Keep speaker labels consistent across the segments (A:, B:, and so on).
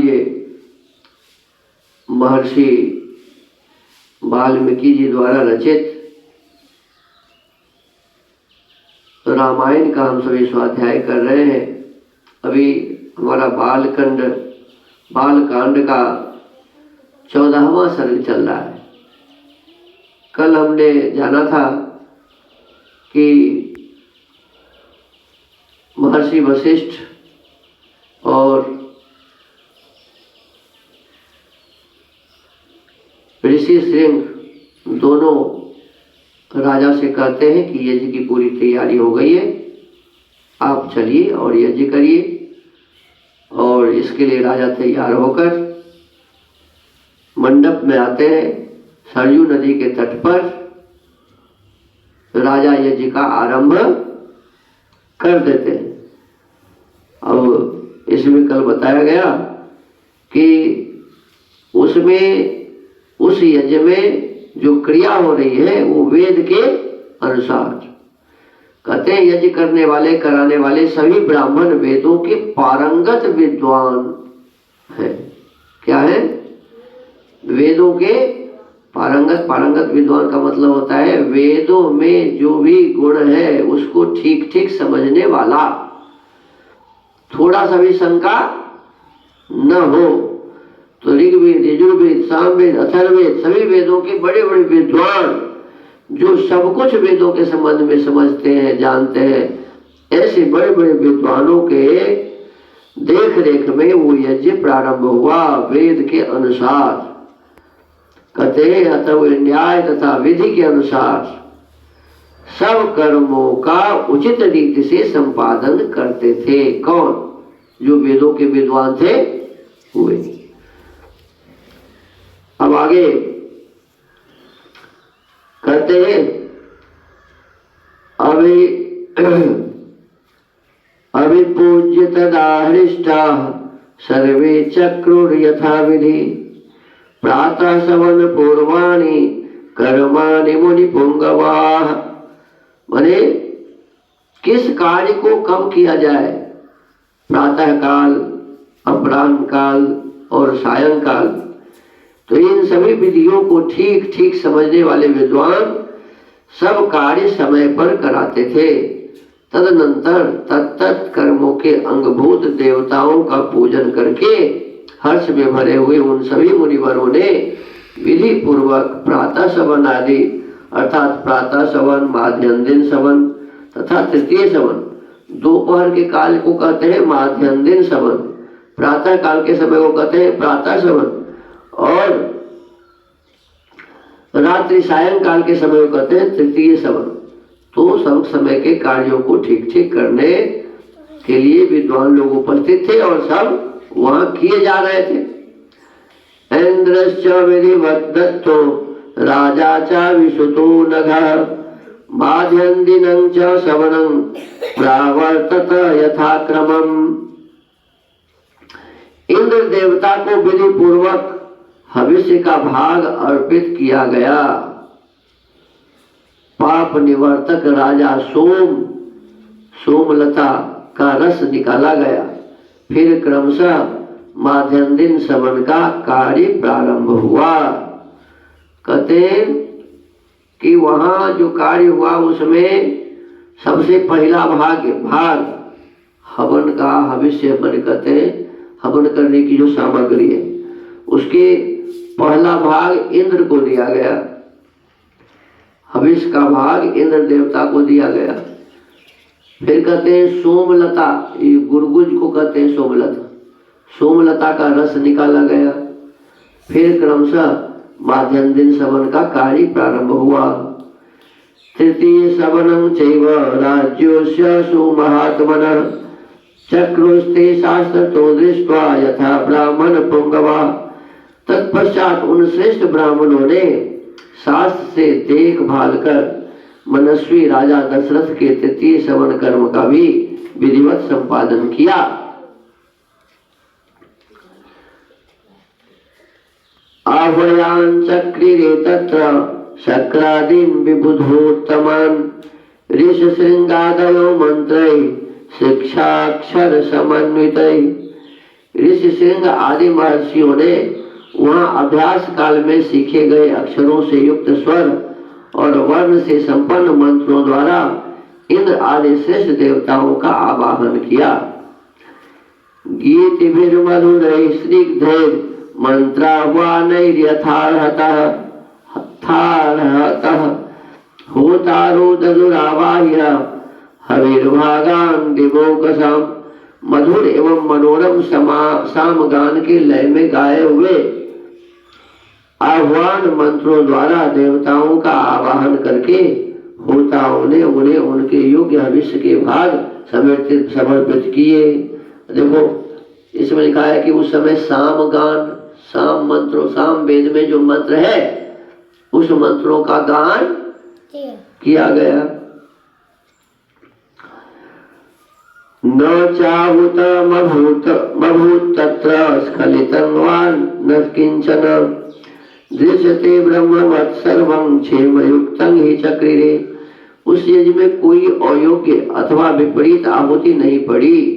A: ये महर्षि वाल्मीकि जी द्वारा रचित रामायण का हम सभी स्वाध्याय कर रहे हैं। अभी हमारा बालकांड का 14वां सर्ग चल रहा है। कल हमने जाना था कि महर्षि वशिष्ठ और ऋषि श्रृंग दोनों राजा से कहते हैं कि यज्ञ की पूरी तैयारी हो गई है, आप चलिए और यज्ञ करिए। और इसके लिए राजा तैयार होकर मंडप में आते हैं। सरयू नदी के तट पर राजा यज्ञ का आरंभ कर देते हैं। अब इसमें कल बताया गया कि उसमें उस यज्ञ में जो क्रिया हो रही है वो वेद के अनुसार। कहते हैं यज्ञ करने वाले कराने वाले सभी ब्राह्मण वेदों के पारंगत विद्वान हैं। क्या है? वेदों के पारंगत विद्वान का मतलब होता है वेदों में जो भी गुण है उसको ठीक ठीक समझने वाला, थोड़ा सा भी शंका न हो। तो ऋग्वेद, यजुर्वेद, सामवेद, अथर्ववेद सभी वेदों के बड़े बड़े विद्वान जो सब कुछ वेदों के संबंध में समझते हैं, जानते हैं, ऐसे बड़े बड़े विद्वानों के देख रेख में वो यज्ञ प्रारंभ हुआ वेद के अनुसार। कहते हैं अतः न्याय तथा विधि के अनुसार सब कर्मों का उचित रीति से संपादन करते थे। कौन? जो वेदों के विद्वान थे हुए। अब आगे कहते हैं अभिपूज्य तदाहृष्टा सर्वे चक्रुर यथा विधि प्रातः सवन पूर्वाणि कर्माणि मुनि पुंगवाः। माने किस कार्य को कब किया जाए, प्रातः काल, अपराह्न काल और सायंकाल। तो इन सभी विधियों को ठीक ठीक समझने वाले विद्वान सब कार्य समय पर कराते थे। तदनंतर तत्त कर्मों के अंगभूत देवताओं का पूजन करके हर्ष में भरे हुए उन सभी मुनिवरों ने विधि पूर्वक प्रातः सवन आदि अर्थात प्रातः सवन, माध्याह्न दिन सवन तथा तृतीय सवन, दोपहर के काल को कहते हैं माध्याह्न दिन सवन, प्रातः काल के समय को कहते हैं प्रातः सवन और रात्रि सायंकाल के समय को कहते हैं तृतीय सवन। तो सब समय के कार्यों को ठीक ठीक करने के लिए विद्वान लोग उपस्थित थे और सब वहां किए जा रहे थे। इंद्रश्च विधिवद्दत्तो राजा च विसुतो नघः माध्याह्न दिनं च सवनं प्रावर्तत यथाक्रमम्। इंद्र देवता को विधि पूर्वक भविष्य का भाग अर्पित किया गया। पाप निवर्तक राजा सोमलता का रस निकाला गया। फिर क्रमशः माध्याह्न दिन सवन का कार्य प्रारंभ हुआ। कहते कि वहां जो कार्य हुआ उसमें सबसे पहला भाग हवन का, हविष्य हवन कहते हैं, हवन करने की जो सामग्री है उसके पहला भाग इंद्र को दिया गया। हविष्य का भाग इंद्र देवता को दिया गया। फिर कहते हैं सोमलता, ये गुरगुज को कहते हैं सोमलता, सोमलता का रस निकाला गया। फिर क्रमशः माध्याह्न दिन सवन का कार्य प्रारंभ हुआ। तृतीय सवनं चैव राज्योस्य सुमहात्मनः चक्रुस्ते शास्त्रतो दृष्ट्वा यथा ब्राह्मण पुंगवा। तत्पश्चात उन श्रेष्ठ ब्राह्मणों ने शास्त्र से देखभाल कर मनस्वी राजा दशरथ के तृतीय सवन कर्म का भी विधिवत संपादन किया। आह्वयान चक्रिरे तत्र शक्रादीन विबुधोत्तमान् ऋष श्रृंगादयो मंत्रै शिक्षाक्षर समन्वितै ऋषि सिंह आदि महर्षियों ने वहाँ अभ्यास काल में सीखे गए अक्षरों से युक्त स्वर और वर्ण से संपन्न मंत्रों द्वारा इंद्र आदि श्रेष्ठ देवताओं का आवाहन किया। गीत मधुर स्निग्धैर मंत्राह्वानैर्यथार्हतः होतारो ददुरावाह्य हविर्भागान् दिवोकसम्। मधुर एवं मनोरम सामगान के लय में गाए हुए आह्वान मंत्रों द्वारा देवताओं का आवाहन करके होताओं ने उन्हें उनके योग्य हविष्य के भाग समर्पित किए। देखो इसमें लिखा है कि उस समय सामगान, साम मंत्रों, साम वेद में जो मंत्र है उस मंत्रों का गान किया गया। न चाहुतमभूत तत्र स्खलितं वा न किंचन दृश्यते ब्रह्मवत् सर्वं क्षेमयुक्तं हि चक्रिरे। उस यज्ञ में कोई अयोग्य अथवा विपरीत आहुति नहीं पड़ी,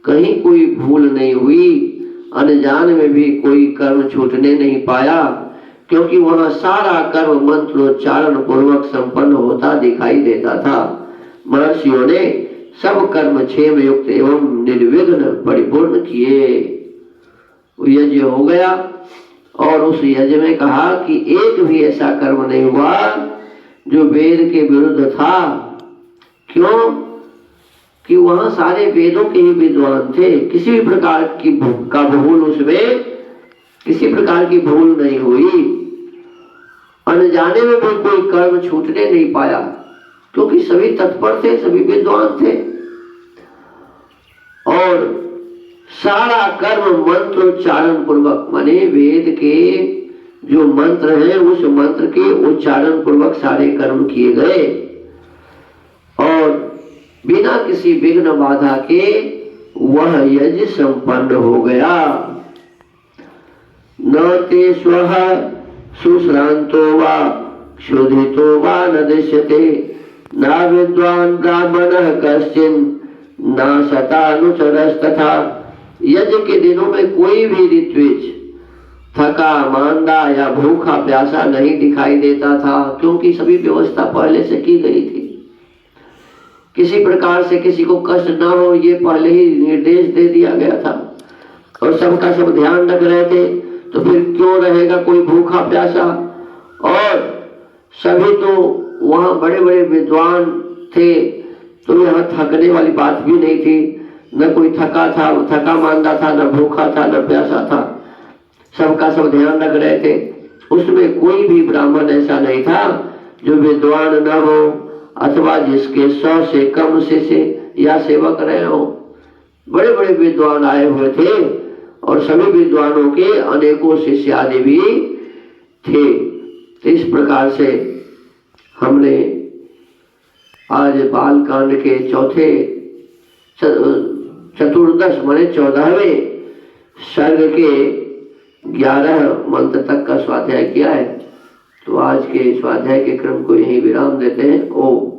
A: कहीं कोई भूल नहीं हुई, अनजान में भी कोई कर्म छूटने नहीं पाया, क्योंकि वहाँ सारा कर्म मंत्रोच्चारण पूर्वक संपन्न होता दिखाई देता था। महर्षियों ने सब कर्म क्षेम युक्त एवं निर्विघ्न परिपूर्ण किए। यज्ञ हो गया और उस यज्ञ में कहा कि एक भी ऐसा कर्म नहीं हुआ जो वेद के विरुद्ध था। क्यों? कि वहां सारे वेदों के ही विद्वान थे, किसी भी प्रकार की भूल उसमें किसी प्रकार की भूल नहीं हुई, अनजाने में भी कोई कर्म छूटने नहीं पाया, क्योंकि सभी तत्पर थे, सभी विद्वान थे। और सारा कर्म मंत्रोच्चारण पूर्वक, माने वेद के जो मंत्र है उस मंत्र के उच्चारण पूर्वक सारे कर्म किए गए और बिना किसी विघ्न बाधा के वह यज्ञ संपन्न हो गया। न ते स्वः सुश्रांतो वा क्षुधितो वा न दृश्यते न विद्वान ब्राह्मणः कश्चिन् न शतानुचरस्तथा। यज्ञ के दिनों में कोई भी ऋत्विज थका मांदा या भूखा प्यासा नहीं दिखाई देता था, क्योंकि सभी व्यवस्था पहले से की गई थी। किसी प्रकार से किसी को कष्ट ना हो ये पहले ही निर्देश दे दिया गया था और सबका सब ध्यान रख रहे थे, तो फिर क्यों रहेगा कोई भूखा प्यासा। और सभी तो वहाँ बड़े बड़े विद्वान थे, तो यहाँ थकने वाली बात भी नहीं थी, न कोई थका मांदा था, न भूखा था, न प्यासा था, सबका सब ध्यान रख रहे थे। उसमें कोई भी ब्राह्मण ऐसा नहीं था जो विद्वान न हो अथवा जिसके 100 से कम शिष्य या सेवक रहे हो। बड़े बड़े विद्वान आए हुए थे और सभी विद्वानों के अनेकों शिष्य आदि भी थे। इस प्रकार से हमने आज बाल कांड के चौथे चतुर्दश माने 14वें सर्ग के 11 मंत्र तक का स्वाध्याय किया है। तो आज के स्वाध्याय के क्रम को यहीं विराम देते हैं। ओम।